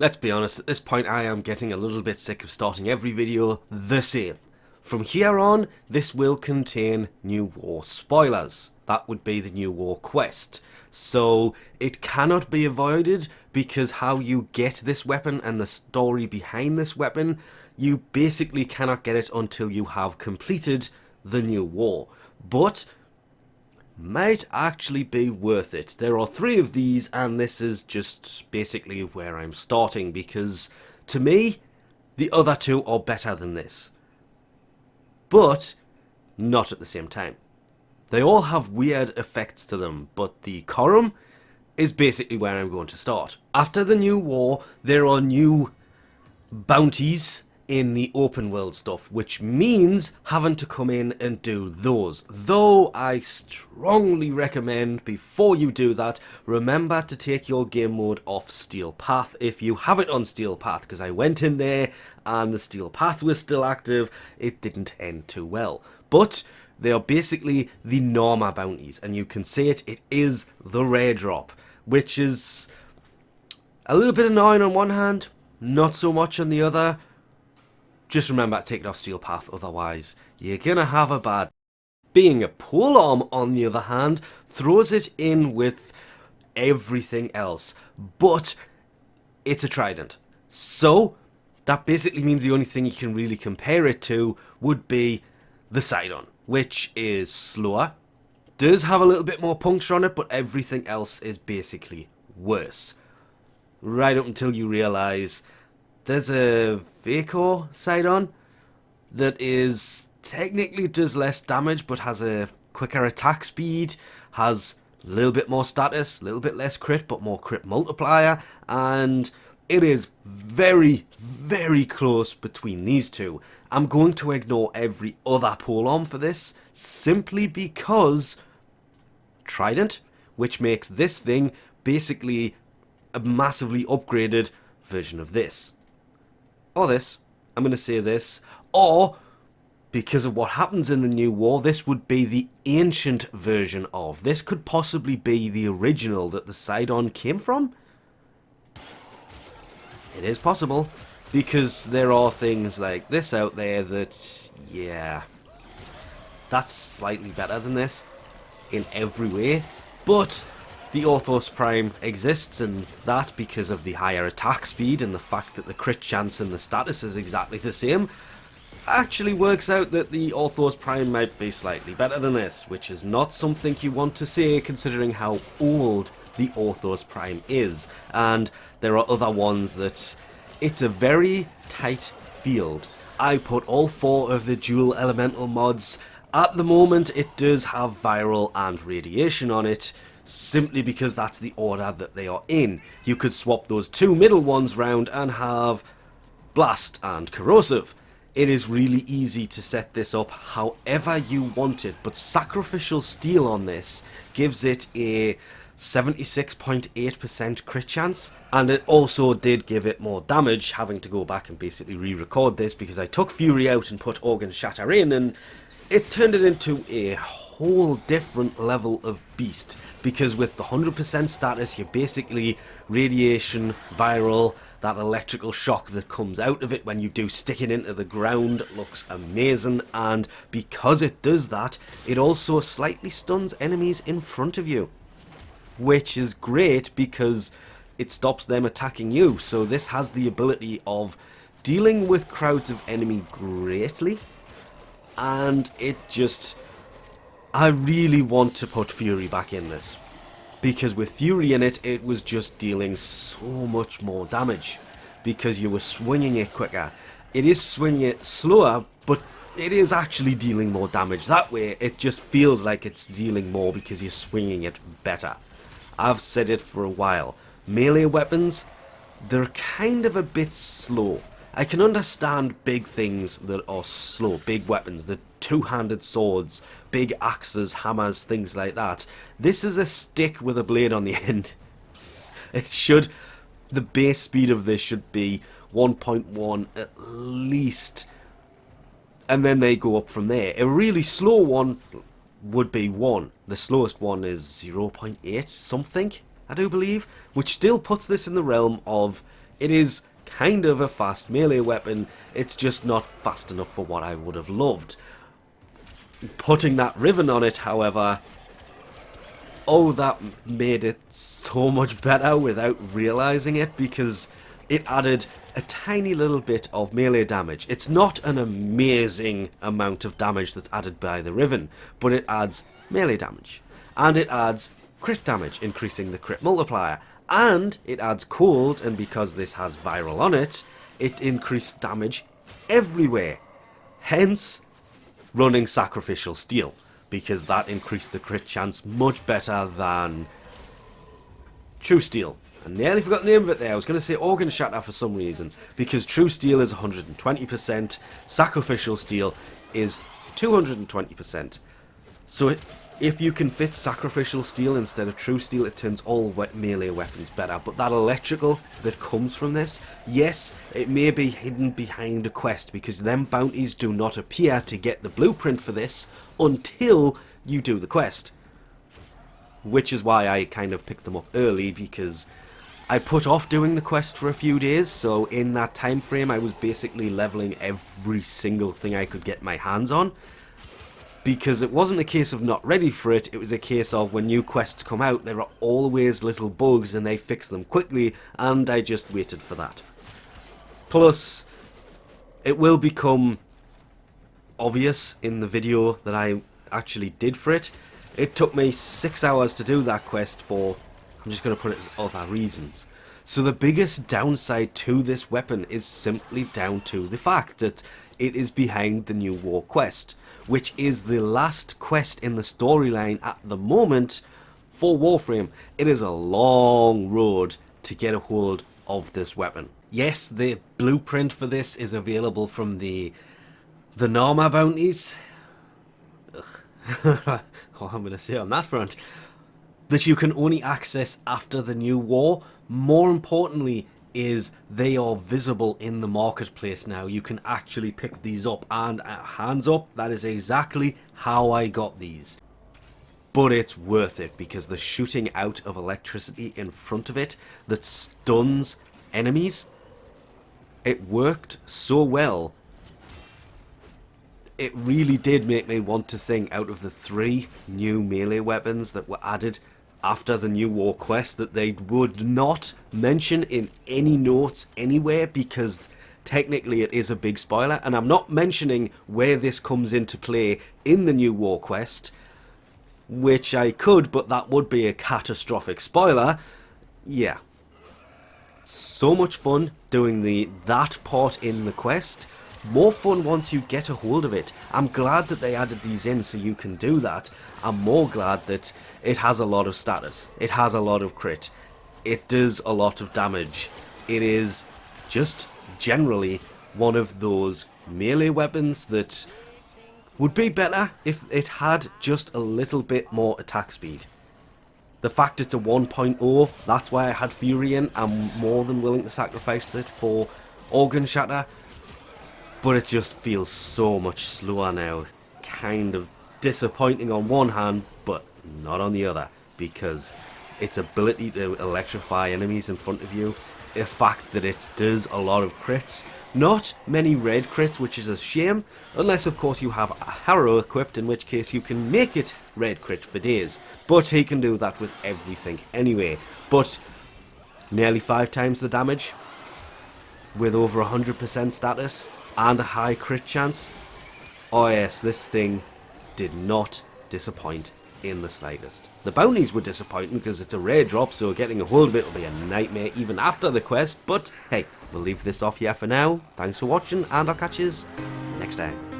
Let's be honest, at this point I am getting a little bit sick of starting every video the same. From here on, this will contain New War spoilers. That would be the New War quest. So it cannot be avoided, because how you get this weapon and the story behind this weapon, you basically cannot get it until you have completed the New War. But might actually be worth it. There are 3 of these, and this is just basically where I'm starting, because to me, the other 2 are better than this. But not at the same time. They all have weird effects to them, but the Korumm is basically where I'm going to start. After the New War, there are new bounties in the open world stuff, which means having to come in and do those. Though I strongly recommend, before you do that, remember to take your game mode off Steel Path if you have it on Steel Path, because I went in there and the Steel Path was still active. It didn't end too well. But they are basically the Norma bounties, and you can say it is the rare drop, which is a little bit annoying on one hand, not so much on the other. Just remember to take it off Steel Path, otherwise you're gonna have a bad. Being a polearm, on the other hand, throws it in with everything else, but it's a trident. So that basically means the only thing you can really compare it to would be the Sidon, which is slower, does have a little bit more puncture on it, but everything else is basically worse. Right up until you realise there's a Vacor Sidon that is technically does less damage but has a quicker attack speed, has a little bit more status, a little bit less crit but more crit multiplier, and it is very, very close between these 2. I'm going to ignore every other polearm for this, simply because Trident, which makes this thing basically a massively upgraded version of this. Or this, I'm going to say this, or, because of what happens in the New War, this would be the ancient version of. This could possibly be the original that the Sidon came from. It is possible, because there are things like this out there that, yeah, that's slightly better than this in every way, but the Orthos Prime exists, and that, because of the higher attack speed and the fact that the crit chance and the status is exactly the same, actually works out that the Orthos Prime might be slightly better than this, which is not something you want to say considering how old the Orthos Prime is. And there are other ones that it's a very tight field. I put all 4 of the dual elemental mods. At the moment it does have viral and radiation on it, simply because that's the order that they are in. You could swap those 2 middle ones round and have blast and corrosive. It is really easy to set this up however you want it, but sacrificial steel on this gives it a 76.8% crit chance, and it also did give it more damage, having to go back and basically re-record this because I took Fury out and put Organ Shatter in, and it turned it into a whole different level of beast, because with the 100% status you're basically radiation, viral, that electrical shock that comes out of it when you do stick it into the ground looks amazing, and because it does that, it also slightly stuns enemies in front of you, which is great because it stops them attacking you. So this has the ability of dealing with crowds of enemy greatly, and it just, I really want to put Fury back in this, because with Fury in it, it was just dealing so much more damage, because you were swinging it quicker. It is swinging it slower, but it is actually dealing more damage. That way, it just feels like it's dealing more because you're swinging it better. I've said it for a while. Melee weapons, they're kind of a bit slow. I can understand big things that are slow, big weapons, the two-handed swords, big axes, hammers, things like that. This is a stick with a blade on the end. The base speed of this should be 1.1 at least, and then they go up from there. A really slow one would be 1. The slowest one is 0.8 something, I do believe, which still puts this in the realm of It is kind of a fast melee weapon, it's just not fast enough for what I would have loved. Putting that ribbon on it, however, oh, that made it so much better without realizing it, because it added a tiny little bit of melee damage. It's not an amazing amount of damage that's added by the ribbon, but it adds melee damage. And it adds crit damage, increasing the crit multiplier. And it adds cold, and because this has viral on it, it increased damage everywhere. Hence, running Sacrificial Steel, because that increased the crit chance much better than True Steel. I nearly forgot the name of it there. I was going to say Organ Shatter for some reason, because True Steel is 120%, Sacrificial Steel is 220%. So if you can fit Sacrificial Steel instead of True Steel, it turns all melee weapons better. But that electrical that comes from this, yes, it may be hidden behind a quest, because them bounties do not appear to get the blueprint for this until you do the quest. Which is why I kind of picked them up early, because I put off doing the quest for a few days, so in that time frame I was basically leveling every single thing I could get my hands on. Because it wasn't a case of not ready for it, it was a case of when new quests come out, there are always little bugs and they fix them quickly, and I just waited for that. Plus, it will become obvious in the video that I actually did for it. It took me 6 hours to do that quest for, I'm just going to put it as other reasons. So the biggest downside to this weapon is simply down to the fact that it is behind the New War quest, which is the last quest in the storyline at the moment for Warframe. It is a long road to get a hold of this weapon. Yes, the blueprint for this is available from the Narma bounties. What I'm going to say on that front, that you can only access after the New War. More importantly is they are visible in the marketplace now. You can actually pick these up, and hands up, that is exactly how I got these. But it's worth it, because the shooting out of electricity in front of it that stuns enemies, it worked so well. It really did make me want to think, out of the 3 new melee weapons that were added after the New War quest, that they would not mention in any notes anywhere, because technically it is a big spoiler, and I'm not mentioning where this comes into play in the New War quest, which I could, but that would be a catastrophic spoiler. Yeah. So much fun doing that part in the quest. More fun once you get a hold of it. I'm glad that they added these in so you can do that. I'm more glad that it has a lot of status. It has a lot of crit. It does a lot of damage. It is just generally one of those melee weapons that would be better if it had just a little bit more attack speed. The fact it's a 1.0, that's why I had Fury in. I'm more than willing to sacrifice it for Organ Shatter. But it just feels so much slower now. Kind of disappointing on one hand, but not on the other. Because its ability to electrify enemies in front of you, the fact that it does a lot of crits. Not many red crits, which is a shame. Unless, of course, you have a Harrow equipped, in which case you can make it red crit for days. But he can do that with everything anyway. But nearly 5 times the damage, with over 100% status, and a high crit chance. Oh yes, this thing did not disappoint in the slightest. The bounties were disappointing because it's a rare drop, so getting a hold of it will be a nightmare even after the quest, but hey, we'll leave this off here for now. Thanks for watching, and I'll catch you next time.